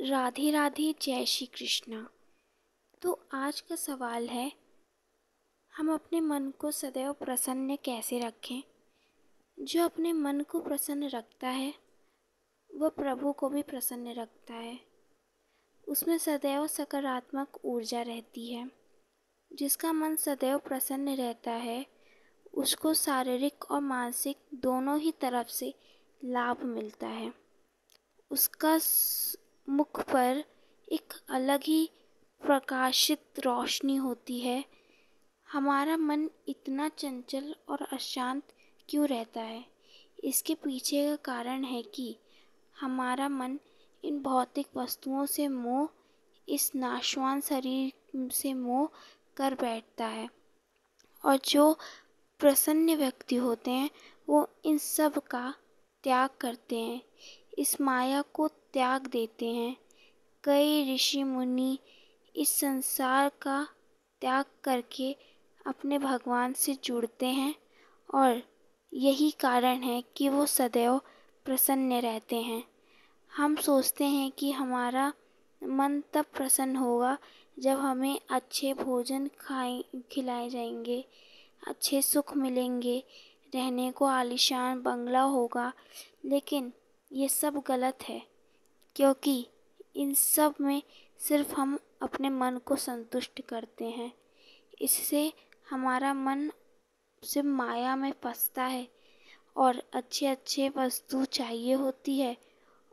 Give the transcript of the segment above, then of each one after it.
राधे राधे, जय श्री कृष्णा। तो आज का सवाल है, हम अपने मन को सदैव प्रसन्न कैसे रखें। जो अपने मन को प्रसन्न रखता है वह प्रभु को भी प्रसन्न रखता है। उसमें सदैव सकारात्मक ऊर्जा रहती है। जिसका मन सदैव प्रसन्न रहता है उसको शारीरिक और मानसिक दोनों ही तरफ से लाभ मिलता है। उसका मुख पर एक अलग ही प्रकाशित रोशनी होती है। हमारा मन इतना चंचल और अशांत क्यों रहता है? इसके पीछे का कारण है कि हमारा मन इन भौतिक वस्तुओं से मोह, इस नाशवान शरीर से मोह कर बैठता है। और जो प्रसन्न व्यक्ति होते हैं वो इन सब का त्याग करते हैं, इस माया को त्याग देते हैं। कई ऋषि मुनि इस संसार का त्याग करके अपने भगवान से जुड़ते हैं और यही कारण है कि वो सदैव प्रसन्न रहते हैं। हम सोचते हैं कि हमारा मन तब प्रसन्न होगा जब हमें अच्छे भोजन खिलाए जाएंगे, अच्छे सुख मिलेंगे, रहने को आलीशान बंगला होगा। लेकिन ये सब गलत है, क्योंकि इन सब में सिर्फ हम अपने मन को संतुष्ट करते हैं। इससे हमारा मन सिर्फ माया में फंसता है और अच्छे अच्छे वस्तु चाहिए होती है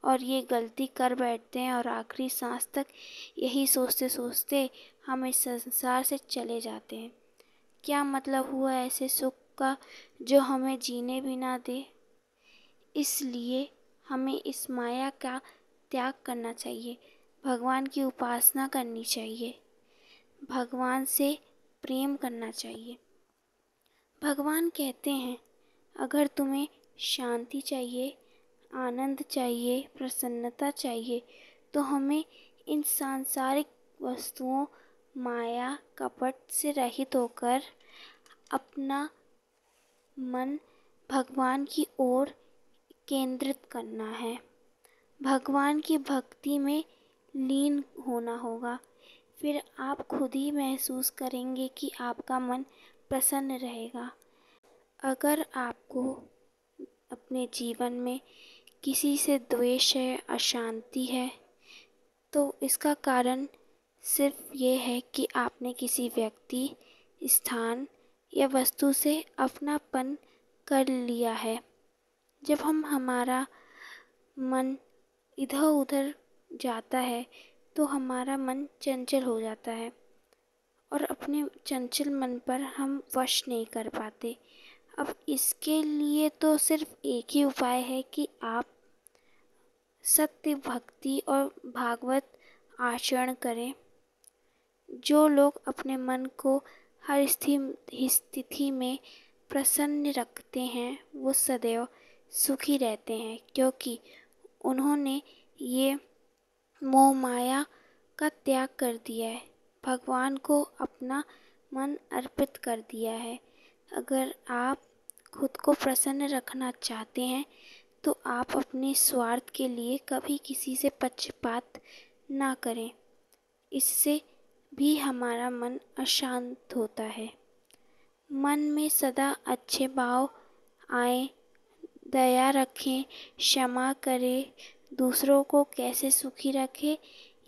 और ये गलती कर बैठते हैं और आखिरी सांस तक यही सोचते सोचते हम इस संसार से चले जाते हैं। क्या मतलब हुआ ऐसे सुख का जो हमें जीने भी ना दे? इसलिए हमें इस माया का त्याग करना चाहिए, भगवान की उपासना करनी चाहिए, भगवान से प्रेम करना चाहिए। भगवान कहते हैं, अगर तुम्हें शांति चाहिए, आनंद चाहिए, प्रसन्नता चाहिए तो हमें इन सांसारिक वस्तुओं, माया, कपट से रहित होकर अपना मन भगवान की ओर केंद्रित करना है। भगवान की भक्ति में लीन होना होगा। फिर आप खुद ही महसूस करेंगे कि आपका मन प्रसन्न रहेगा। अगर आपको अपने जीवन में किसी से द्वेष है, अशांति है, तो इसका कारण सिर्फ ये है कि आपने किसी व्यक्ति, स्थान या वस्तु से अपनापन कर लिया है। जब हमारा मन इधर उधर जाता है तो हमारा मन चंचल हो जाता है और अपने चंचल मन पर हम वश नहीं कर पाते। अब इसके लिए तो सिर्फ एक ही उपाय है कि आप सत्य, भक्ति और भागवत आचरण करें। जो लोग अपने मन को हर स्थिति में प्रसन्न रखते हैं वो सदैव सुखी रहते हैं, क्योंकि उन्होंने ये मोह माया का त्याग कर दिया है, भगवान को अपना मन अर्पित कर दिया है। अगर आप खुद को प्रसन्न रखना चाहते हैं तो आप अपने स्वार्थ के लिए कभी किसी से पक्षपात ना करें। इससे भी हमारा मन अशांत होता है। मन में सदा अच्छे भाव आए, दया रखें, क्षमा करें, दूसरों को कैसे सुखी रखें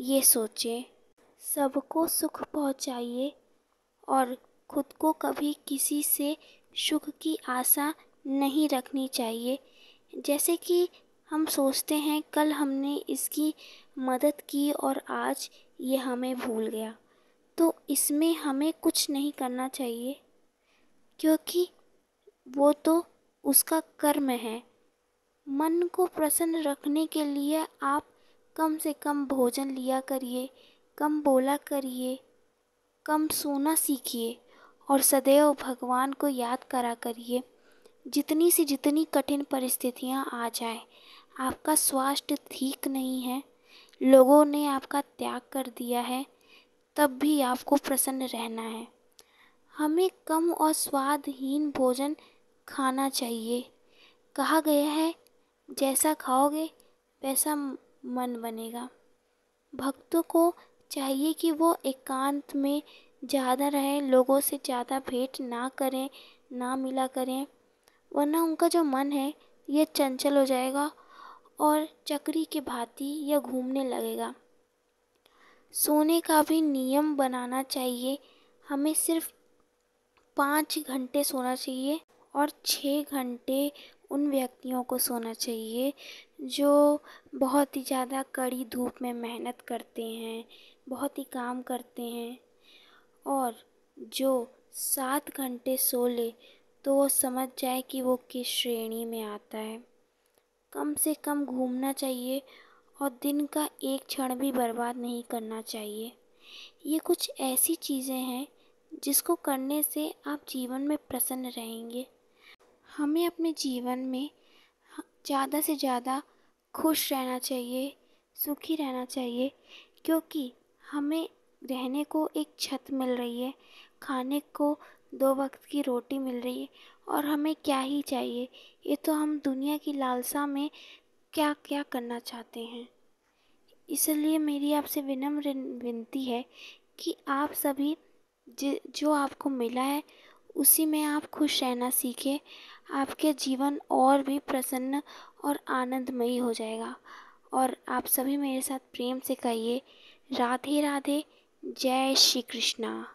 ये सोचें। सबको सुख पहुंचाइए और खुद को कभी किसी से सुख की आशा नहीं रखनी चाहिए। जैसे कि हम सोचते हैं कल हमने इसकी मदद की और आज ये हमें भूल गया, तो इसमें हमें कुछ नहीं करना चाहिए, क्योंकि वो तो उसका कर्म है। मन को प्रसन्न रखने के लिए आप कम से कम भोजन लिया करिए, कम बोला करिए, कम सोना सीखिए और सदैव भगवान को याद करा करिए। जितनी सी जितनी कठिन परिस्थितियां आ जाए, आपका स्वास्थ्य ठीक नहीं है, लोगों ने आपका त्याग कर दिया है, तब भी आपको प्रसन्न रहना है। हमें कम और स्वादहीन भोजन खाना चाहिए। कहा गया है, जैसा खाओगे वैसा मन बनेगा। भक्तों को चाहिए कि वो एकांत में ज़्यादा रहें, लोगों से ज़्यादा भेंट ना करें, ना मिला करें, वरना उनका जो मन है ये चंचल हो जाएगा और चक्री की भांति यह घूमने लगेगा। सोने का भी नियम बनाना चाहिए। हमें सिर्फ 5 घंटे सोना चाहिए और 6 घंटे उन व्यक्तियों को सोना चाहिए जो बहुत ही ज़्यादा कड़ी धूप में मेहनत करते हैं, बहुत ही काम करते हैं। और जो 7 घंटे सो ले तो वो समझ जाए कि वो किस श्रेणी में आता है। कम से कम घूमना चाहिए और दिन का एक क्षण भी बर्बाद नहीं करना चाहिए। ये कुछ ऐसी चीज़ें हैं जिसको करने से आप जीवन में प्रसन्न रहेंगे। हमें अपने जीवन में ज़्यादा से ज़्यादा खुश रहना चाहिए, सुखी रहना चाहिए, क्योंकि हमें रहने को एक छत मिल रही है, खाने को 2 वक्त की रोटी मिल रही है, और हमें क्या ही चाहिए। ये तो हम दुनिया की लालसा में क्या क्या करना चाहते हैं। इसलिए मेरी आपसे विनम्र विनती है कि आप सभी जो आपको मिला है उसी में आप खुश रहना सीखें। आपके जीवन और भी प्रसन्न और आनंदमयी हो जाएगा। और आप सभी मेरे साथ प्रेम से कहिए, राधे राधे, जय श्री कृष्णा।